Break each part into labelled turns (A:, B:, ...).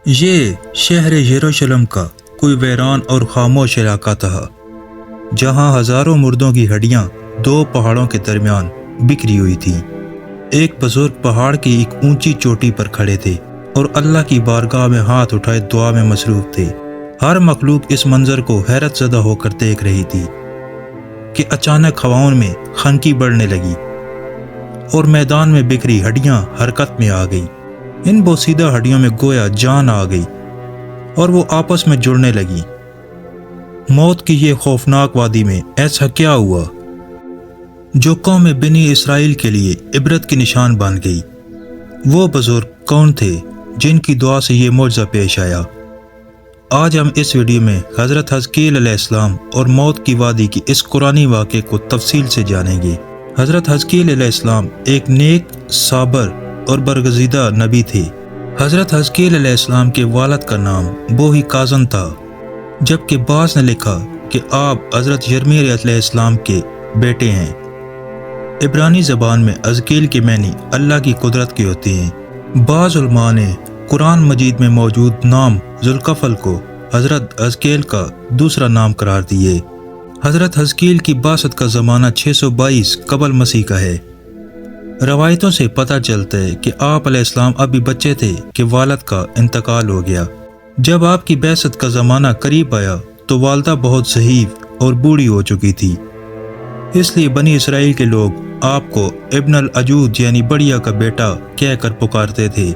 A: یہ شہر یروشلم کا کوئی ویران اور خاموش علاقہ تھا جہاں ہزاروں مردوں کی ہڈیاں دو پہاڑوں کے درمیان بکھری ہوئی تھیں۔ ایک بزرگ پہاڑ کی ایک اونچی چوٹی پر کھڑے تھے اور اللہ کی بارگاہ میں ہاتھ اٹھائے دعا میں مصروف تھے۔ ہر مخلوق اس منظر کو حیرت زدہ ہو کر دیکھ رہی تھی کہ اچانک ہواؤں میں خنکی بڑھنے لگی اور میدان میں بکھری ہڈیاں حرکت میں آ گئی۔ ان بوسیدہ ہڈیوں میں گویا جان آ گئی اور وہ آپس میں جڑنے لگی۔ موت کی یہ خوفناک وادی میں ایسا کیا ہوا جو قوم بنی اسرائیل کے لیے عبرت کی نشان بن گئی؟ وہ بزرگ کون تھے جن کی دعا سے یہ معجزہ پیش آیا؟ آج ہم اس ویڈیو میں حضرت حزقیل علیہ السلام اور موت کی وادی کی اس قرآنی واقعے کو تفصیل سے جانیں گے۔ حضرت حزقیل علیہ السلام ایک نیک، صابر اور برگزیدہ نبی تھے۔ حضرت حزقیل علیہ السلام کے والد کا نام بوہی کاظم تھا، جبکہ بعض نے لکھا کہ آپ حضرت یرمیہ علیہ السلام کے بیٹے ہیں۔ عبرانی زبان میں حزقیل کے معنی اللہ کی قدرت کے ہوتے ہیں۔ بعض علماء نے قرآن مجید میں موجود نام ذوالکفل کو حضرت حزقیل کا دوسرا نام قرار دیے۔ حضرت حزقیل کی بعثت کا زمانہ 622 قبل مسیح کا ہے۔ روایتوں سے پتہ چلتا ہے کہ آپ علیہ السلام ابھی بچے تھے کہ والد کا انتقال ہو گیا۔ جب آپ کی بعثت کا زمانہ قریب آیا تو والدہ بہت ضعیف اور بوڑھی ہو چکی تھی، اس لیے بنی اسرائیل کے لوگ آپ کو ابن العجوز یعنی بڑھیا کا بیٹا کہہ کر پکارتے تھے۔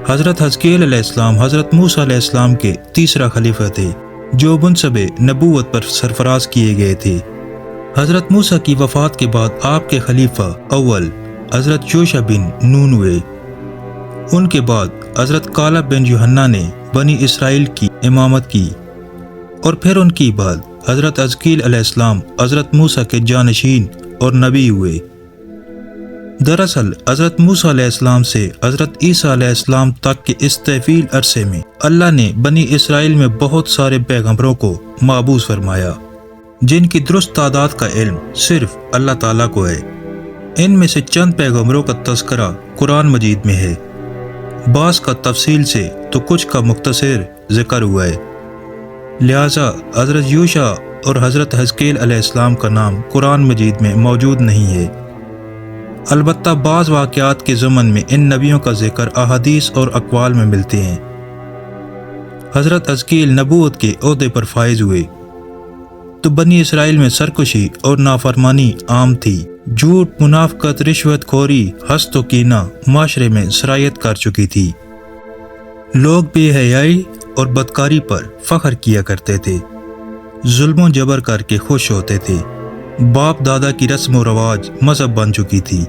A: حضرت حزقیل علیہ السلام حضرت موسیٰ علیہ السلام کے تیسرا خلیفہ تھے جو منصب نبوت پر سرفراز کیے گئے تھے۔ حضرت موسیٰ کی وفات کے بعد آپ کے خلیفہ اول حضرت یوشع بن نون ہوئے۔ ان کے بعد حضرت کالب بن یوحنا نے بنی اسرائیل کی امامت کی اور پھر ان کی بعد حضرت حزقیل علیہ السلام حضرت موسیٰ کے جانشین اور نبی ہوئے۔ دراصل حضرت موسیٰ علیہ السلام سے حضرت عیسیٰ علیہ السلام تک کے اس طویل عرصے میں اللہ نے بنی اسرائیل میں بہت سارے پیغمبروں کو مبعوث فرمایا جن کی درست تعداد کا علم صرف اللہ تعالیٰ کو ہے۔ ان میں سے چند پیغمبروں کا تذکرہ قرآن مجید میں ہے، بعض کا تفصیل سے تو کچھ کا مختصر ذکر ہوا ہے، لہٰذا حضرت یوشع اور حضرت حزقیل علیہ السلام کا نام قرآن مجید میں موجود نہیں ہے۔ البتہ بعض واقعات کے ضمن میں ان نبیوں کا ذکر احادیث اور اقوال میں ملتے ہیں۔ حضرت حزقیل نبوت کے عہدے پر فائز ہوئے تو بنی اسرائیل میں سرکشی اور نافرمانی عام تھی۔ جھوٹ، منافقت، رشوت خوری، حسد و کینہ معاشرے میں سرایت کر چکی تھی۔ لوگ بے حیائی اور بدکاری پر فخر کیا کرتے تھے، ظلم و جبر کر کے خوش ہوتے تھے، باپ دادا کی رسم و رواج مذہب بن چکی تھی۔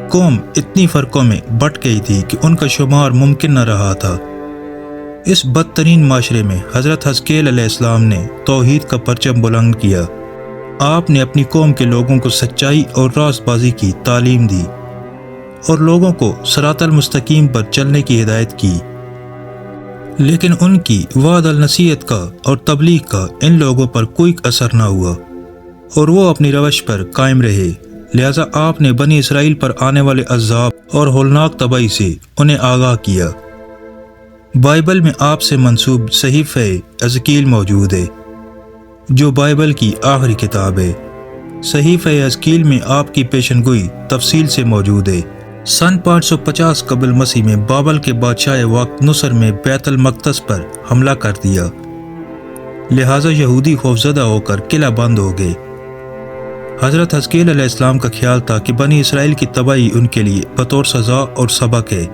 A: قوم اتنی فرقوں میں بٹ گئی تھی کہ ان کا شمار ممکن نہ رہا تھا۔ اس بدترین معاشرے میں حضرت حزقیل علیہ السلام نے توحید کا پرچم بلند کیا۔ آپ نے اپنی قوم کے لوگوں کو سچائی اور راست بازی کی تعلیم دی اور لوگوں کو صراط المستقیم پر چلنے کی ہدایت کی، لیکن ان کی وعد النصیحت کا اور تبلیغ کا ان لوگوں پر کوئی اثر نہ ہوا اور وہ اپنی روش پر قائم رہے۔ لہٰذا آپ نے بنی اسرائیل پر آنے والے عذاب اور ہولناک تباہی سے انہیں آگاہ کیا۔ بائبل میں آپ سے منسوب صحیفہ حزقیل موجود ہے جو بائبل کی آخری کتاب ہے۔ صحیفہ حزقیل میں آپ کی پیشن گوئی تفصیل سے موجود ہے۔ سن 550 قبل مسیح میں بابل کے بادشاہ وقت نصر میں بیت المقدس پر حملہ کر دیا، لہٰذا یہودی خوفزدہ ہو کر قلعہ بند ہو گئے۔ حضرت حزقیل علیہ السلام کا خیال تھا کہ بنی اسرائیل کی تباہی ان کے لیے بطور سزا اور سبق ہے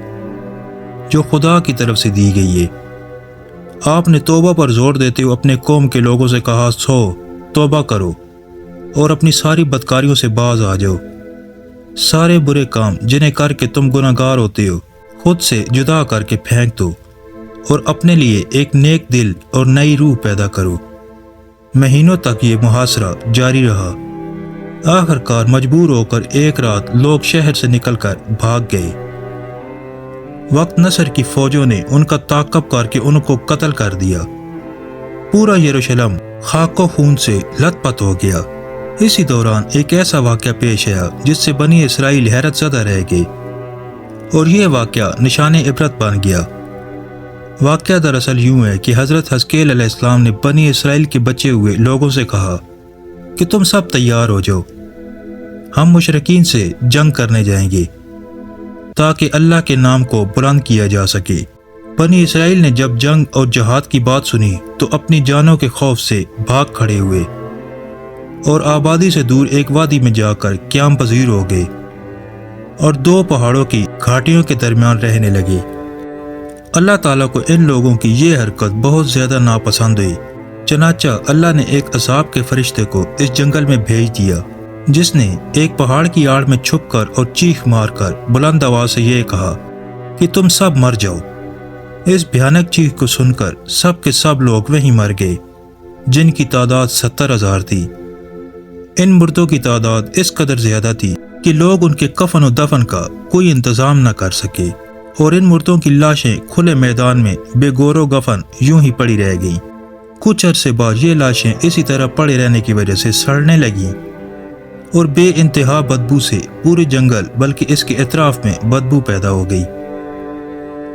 A: جو خدا کی طرف سے دی گئی ہے۔ آپ نے توبہ پر زور دیتے ہوئے اپنے قوم کے لوگوں سے کہا، توبہ کرو اور اپنی ساری بدکاریوں سے باز آ جاؤ۔ سارے برے کام جنہیں کر کے تم گناہ گار ہوتے ہو خود سے جدا کر کے پھینک دو اور اپنے لیے ایک نیک دل اور نئی روح پیدا کرو۔ مہینوں تک یہ محاصرہ جاری رہا۔ آخر کار مجبور ہو کر ایک رات لوگ شہر سے نکل کر بھاگ گئے۔ وقت نصر کی فوجوں نے ان کا تعاقب کر کے ان کو قتل کر دیا۔ پورا یروشلم خاک و خون سے لت پت ہو گیا۔ اسی دوران ایک ایسا واقعہ پیش آیا جس سے بنی اسرائیل حیرت زدہ رہ گئے اور یہ واقعہ نشان عبرت بن گیا۔ واقعہ دراصل یوں ہے کہ حضرت حزقیل علیہ السلام نے بنی اسرائیل کے بچے ہوئے لوگوں سے کہا کہ تم سب تیار ہو جاؤ، ہم مشرکین سے جنگ کرنے جائیں گے تاکہ اللہ کے نام کو بلند کیا جا سکے۔ بنی اسرائیل نے جب جنگ اور جہاد کی بات سنی تو اپنی جانوں کے خوف سے بھاگ کھڑے ہوئے اور آبادی سے دور ایک وادی میں جا کر قیام پذیر ہو گئے اور 2 پہاڑوں کی گھاٹیوں کے درمیان رہنے لگے۔ اللہ تعالیٰ کو ان لوگوں کی یہ حرکت بہت زیادہ ناپسند ہوئی، چنانچہ اللہ نے ایک عذاب کے فرشتے کو اس جنگل میں بھیج دیا جس نے ایک پہاڑ کی آڑ میں چھپ کر اور چیخ مار کر بلند آواز سے یہ کہا کہ تم سب مر جاؤ۔ اس بھیانک چیخ کو سن کر سب کے سب لوگ وہیں مر گئے، جن کی تعداد 70,000 تھی۔ ان مردوں کی تعداد اس قدر زیادہ تھی کہ لوگ ان کے کفن و دفن کا کوئی انتظام نہ کر سکے، اور ان مردوں کی لاشیں کھلے میدان میں بے گور و گفن یوں ہی پڑی رہ گئیں۔ کچھ عرصے بعد یہ لاشیں اسی طرح پڑے رہنے کی وجہ سے سڑنے لگیں اور بے انتہا بدبو سے پورے جنگل بلکہ اس کے اطراف میں بدبو پیدا ہو گئی۔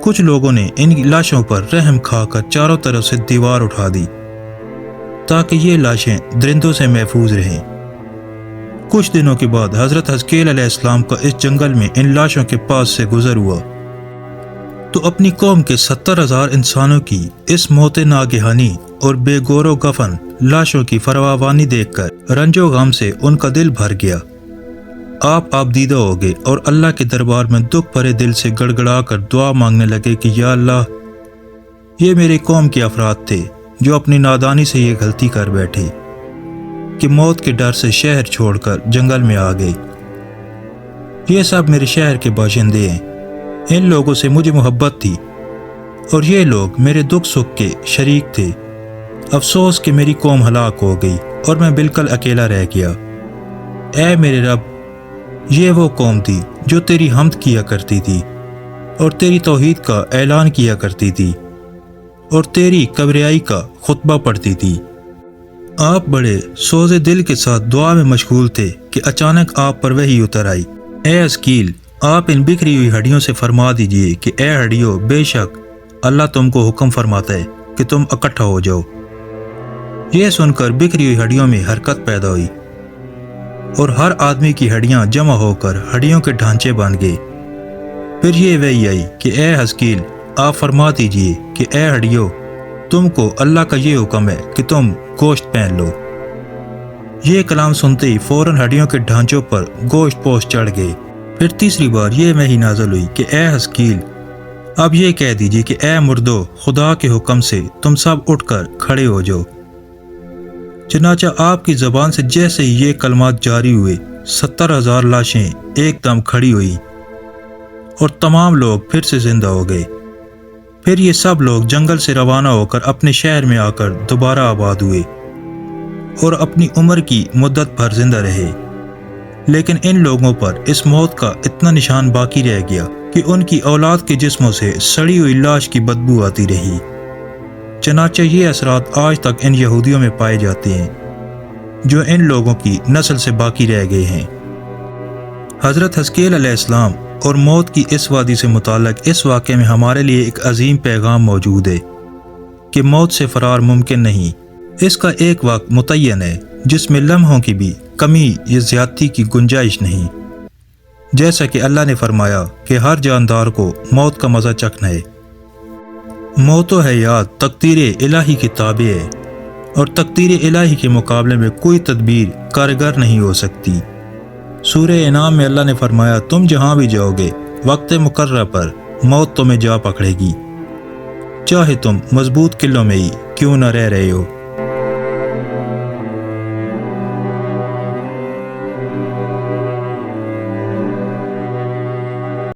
A: کچھ لوگوں نے ان لاشوں پر رحم کھا کر چاروں طرف سے دیوار اٹھا دی تاکہ یہ لاشیں درندوں سے محفوظ رہیں۔ کچھ دنوں کے بعد حضرت حزقیل علیہ السلام کا اس جنگل میں ان لاشوں کے پاس سے گزر ہوا تو اپنی قوم کے 70,000 انسانوں کی اس موت ناگہانی اور بے گور و گفن لاشوں کی فراوانی دیکھ کر رنج و غم سے ان کا دل بھر گیا۔ آپ دیدہ ہو گئے اور اللہ کے دربار میں دکھ بھرے دل سے گڑ گڑا کر دعا مانگنے لگے کہ یا اللہ، یہ میری قوم کے افراد تھے جو اپنی نادانی سے یہ غلطی کر بیٹھے کہ موت کے ڈر سے شہر چھوڑ کر جنگل میں آ گئے۔ یہ سب میرے شہر کے باشندے ہیں، ان لوگوں سے مجھے محبت تھی اور یہ لوگ میرے دکھ سکھ کے شریک تھے۔ افسوس کہ میری قوم ہلاک ہو گئی اور میں بالکل اکیلا رہ گیا۔ اے میرے رب، یہ وہ قوم تھی جو تیری حمد کیا کرتی تھی اور تیری توحید کا اعلان کیا کرتی تھی اور تیری کبریائی کا خطبہ پڑھتی تھی۔ آپ بڑے سوز دل کے ساتھ دعا میں مشغول تھے کہ اچانک آپ پر وحی اتر آئی، اے حزقیل، آپ ان بکھری ہوئی ہڈیوں سے فرما دیجئے کہ اے ہڈیوں، بے شک اللہ تم کو حکم فرماتا ہے کہ تم اکٹھا ہو جاؤ۔ یہ سن کر بکھری ہوئی ہڈیوں میں حرکت پیدا ہوئی اور ہر آدمی کی ہڈیاں جمع ہو کر ہڈیوں کے ڈھانچے بن گئے۔ پھر یہ وحی آئی کہ اے حزقیل، آپ فرما دیجئے کہ اے ہڈیوں، تم کو اللہ کا یہ حکم ہے کہ تم گوشت پہن لو۔ یہ کلام سنتے ہی فوراً ہڈیوں کے ڈھانچوں پر گوشت پوش چڑھ گئے۔ پھر تیسری بار یہ وحی نازل ہوئی کہ اے حزقیل، اب یہ کہہ دیجئے کہ اے مردو، خدا کے حکم سے تم سب اٹھ کر کھڑے ہو جاؤ۔ چنانچہ آپ کی زبان سے جیسے ہی یہ کلمات جاری ہوئے، 70,000 لاشیں ایک دم کھڑی ہوئی اور تمام لوگ پھر سے زندہ ہو گئے۔ پھر یہ سب لوگ جنگل سے روانہ ہو کر اپنے شہر میں آ کر دوبارہ آباد ہوئے اور اپنی عمر کی مدت بھر زندہ رہے۔ لیکن ان لوگوں پر اس موت کا اتنا نشان باقی رہ گیا کہ ان کی اولاد کے جسموں سے سڑی ہوئی لاش کی بدبو آتی رہی۔ چنانچہ یہ اثرات آج تک ان یہودیوں میں پائے جاتے ہیں جو ان لوگوں کی نسل سے باقی رہ گئے ہیں۔ حضرت حزقیل علیہ السلام اور موت کی اس وادی سے متعلق اس واقعے میں ہمارے لیے ایک عظیم پیغام موجود ہے کہ موت سے فرار ممکن نہیں۔ اس کا ایک وقت متعین ہے جس میں لمحوں کی بھی کمی یا زیادتی کی گنجائش نہیں، جیسا کہ اللہ نے فرمایا کہ ہر جاندار کو موت کا مزہ چکھنا ہے۔ موت و حیات تقدیر الہی کے تابع ہے اور تقدیر الہی کے مقابلے میں کوئی تدبیر کارگر نہیں ہو سکتی۔ سورہ انعام میں اللہ نے فرمایا، تم جہاں بھی جاؤ گے وقت مقررہ پر موت تمہیں جا پکڑے گی، چاہے تم مضبوط قلعوں میں ہی کیوں نہ رہ رہے ہو۔